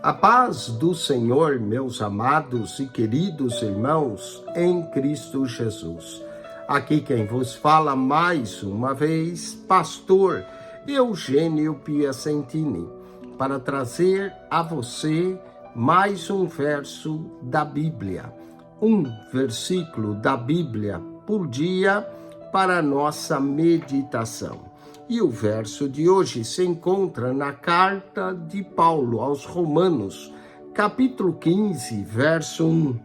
A paz do Senhor, meus amados e queridos irmãos, em Cristo Jesus. Aqui quem vos fala mais uma vez, pastor Eugênio Piacentini, para trazer a você mais um verso da Bíblia, um versículo da Bíblia por dia para a nossa meditação. E o verso de hoje se encontra na carta de Paulo aos Romanos, capítulo 15, verso 1,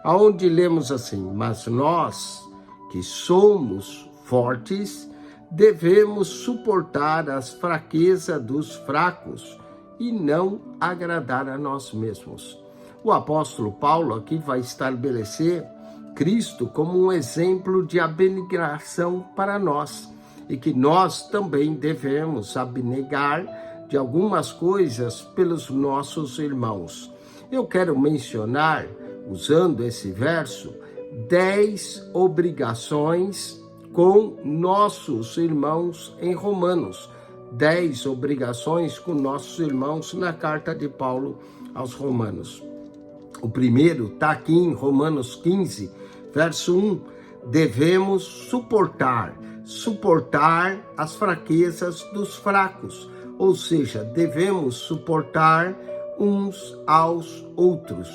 onde lemos assim: mas nós, que somos fortes, devemos suportar as fraquezas dos fracos e não agradar a nós mesmos. O apóstolo Paulo aqui vai estabelecer Cristo como um exemplo de abnegação para nós, e que nós também devemos abnegar de algumas coisas pelos nossos irmãos. Eu quero mencionar, usando esse verso, 10 obrigações com nossos irmãos em Romanos. 10 obrigações com nossos irmãos na carta de Paulo aos Romanos. O primeiro está aqui em Romanos 15, verso 1. Devemos suportar as fraquezas dos fracos, ou seja, devemos suportar uns aos outros,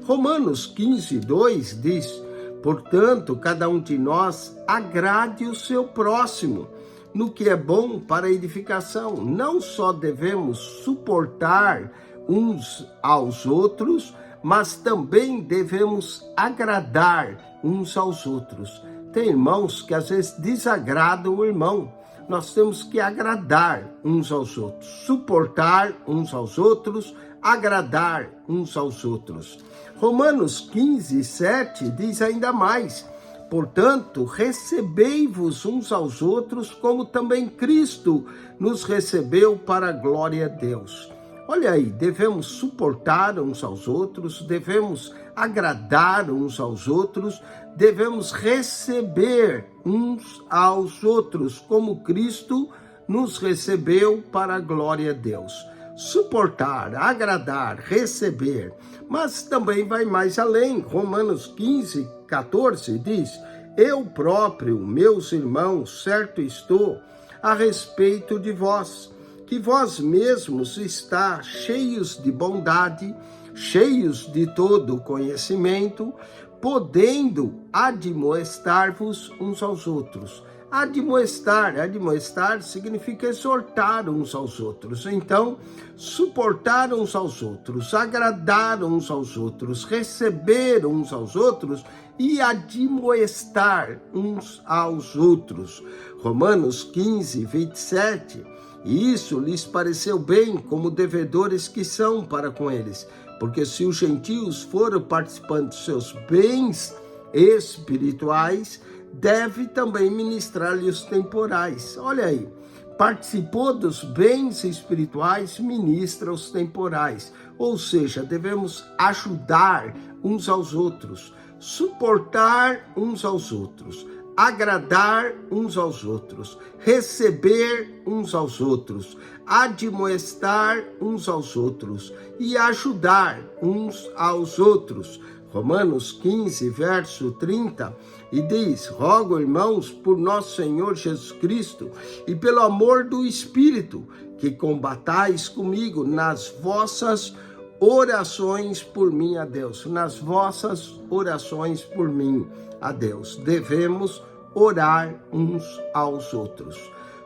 Romanos 15, 2 diz: portanto, cada um de nós agrade o seu próximo no que é bom para a edificação. Não só devemos suportar uns aos outros, mas também devemos agradar uns aos outros. Tem irmãos que às vezes desagradam o irmão. Nós temos que agradar uns aos outros, suportar uns aos outros, agradar uns aos outros. Romanos 15, 7 diz ainda mais: portanto, recebei-vos uns aos outros, como também Cristo nos recebeu para a glória de Deus. Olha aí, devemos suportar uns aos outros, devemos agradar uns aos outros, devemos receber uns aos outros, como Cristo nos recebeu para a glória de Deus. Suportar, agradar, receber, mas também vai mais além. Romanos 15, 14 diz: eu próprio, meus irmãos, certo estou a respeito de vós, que vós mesmos está cheios de bondade, cheios de todo conhecimento, podendo admoestar-vos uns aos outros. Admoestar significa exortar uns aos outros. Então, suportar uns aos outros, agradar uns aos outros, receber uns aos outros e admoestar uns aos outros. Romanos 15, 27. E isso lhes pareceu bem, como devedores que são para com eles. Porque se os gentios foram participando dos seus bens espirituais, deve também ministrar-lhes os temporais. Olha aí, participou dos bens espirituais, ministra os temporais. Ou seja, devemos ajudar uns aos outros, suportar uns aos outros, agradar uns aos outros, receber uns aos outros, admoestar uns aos outros e ajudar uns aos outros. Romanos 15, verso 30, e diz: rogo, irmãos, por nosso Senhor Jesus Cristo e pelo amor do Espírito, que combatais comigo nas vossas orações por mim a Deus. Nas vossas orações por mim a Deus. Devemos orar uns aos outros,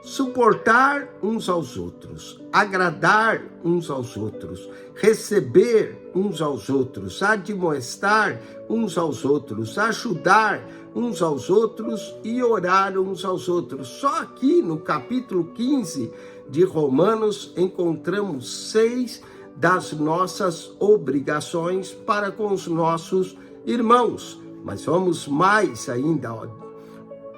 suportar uns aos outros, agradar uns aos outros, receber uns aos outros, admoestar uns aos outros, ajudar uns aos outros e orar uns aos outros. Só aqui no capítulo 15 de Romanos encontramos 6 das nossas obrigações para com os nossos irmãos. Mas vamos mais ainda,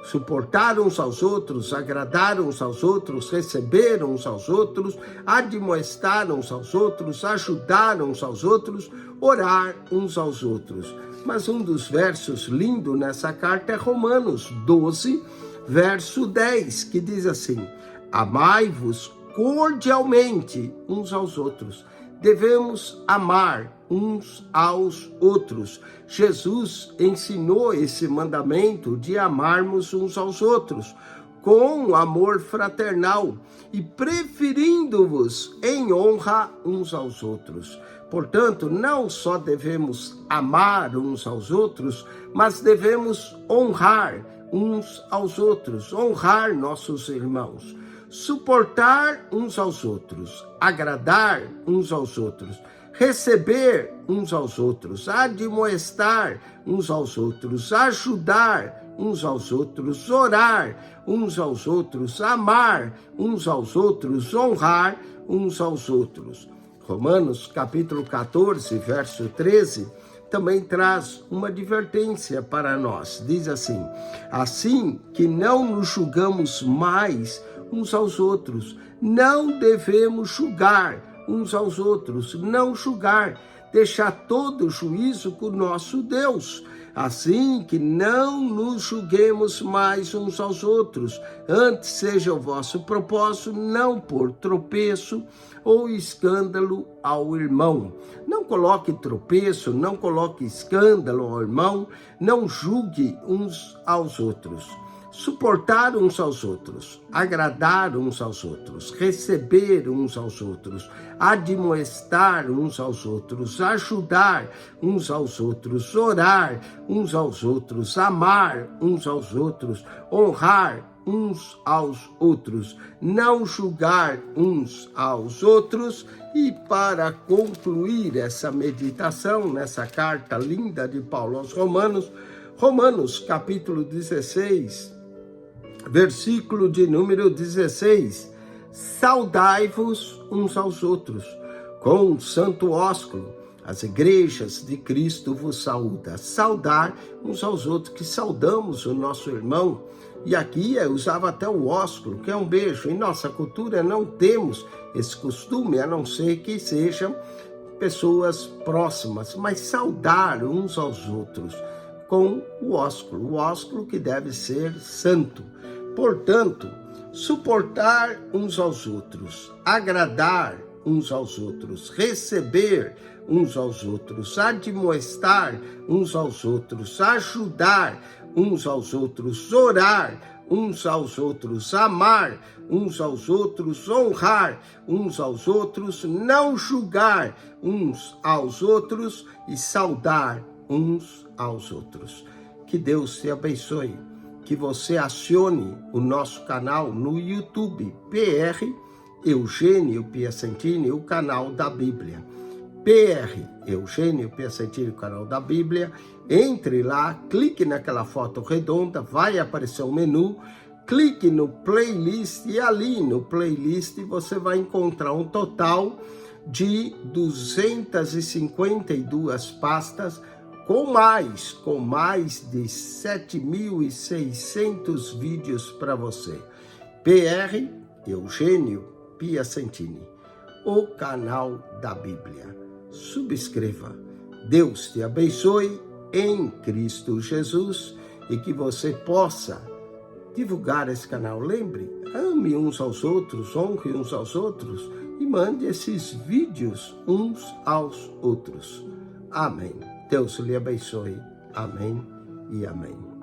suportar uns aos outros, agradar uns aos outros, receber uns aos outros, admoestar uns aos outros, ajudar uns aos outros, orar uns aos outros. Mas um dos versos lindos nessa carta é Romanos 12, verso 10, que diz assim: amai-vos cordialmente uns aos outros. Devemos amar uns aos outros. Jesus ensinou esse mandamento de amarmos uns aos outros com amor fraternal e preferindo-vos em honra uns aos outros. Portanto, não só devemos amar uns aos outros, mas devemos honrar uns aos outros, honrar nossos irmãos, suportar uns aos outros, agradar uns aos outros, receber uns aos outros, admoestar uns aos outros, ajudar uns aos outros, orar uns aos outros, amar uns aos outros, honrar uns aos outros. Romanos capítulo 14, verso 13, também traz uma advertência para nós. Diz assim: assim que não nos julgamos mais uns aos outros, não devemos julgar uns aos outros, não julgar, deixar todo juízo com o nosso Deus. Assim que não nos julguemos mais uns aos outros, antes seja o vosso propósito não pôr tropeço ou escândalo ao irmão. Não coloque tropeço, não coloque escândalo ao irmão, não julgue uns aos outros. Suportar uns aos outros, agradar uns aos outros, receber uns aos outros, admoestar uns aos outros, ajudar uns aos outros, orar uns aos outros, amar uns aos outros, honrar uns aos outros, não julgar uns aos outros. E para concluir essa meditação nessa carta linda de Paulo aos Romanos, Romanos capítulo 16, versículo de número 16, saudai-vos uns aos outros, com um santo ósculo, as igrejas de Cristo vos saúda. Saudar uns aos outros, que saudamos o nosso irmão, e aqui usava até o ósculo, que é um beijo. Em nossa cultura não temos esse costume, a não ser que sejam pessoas próximas, mas saudar uns aos outros com o ósculo que deve ser santo. Portanto, suportar uns aos outros, agradar uns aos outros, receber uns aos outros, admoestar uns aos outros, ajudar uns aos outros, orar uns aos outros, amar uns aos outros, honrar uns aos outros, não julgar uns aos outros e saudar uns aos outros. Que Deus te abençoe. Que você acione o nosso canal no YouTube, PR Eugênio Piacentini, o canal da Bíblia. PR Eugênio Piacentini, o canal da Bíblia. Entre lá, clique naquela foto redonda, vai aparecer um menu, clique no playlist e ali no playlist você vai encontrar um total de 252 pastas com mais de 7.600 vídeos para você. PR Eugênio Piacentini, o canal da Bíblia. Subscreva. Deus te abençoe em Cristo Jesus e que você possa divulgar esse canal. Lembre, ame uns aos outros, honre uns aos outros e mande esses vídeos uns aos outros. Amém. Deus lhe abençoe. Amém e amém.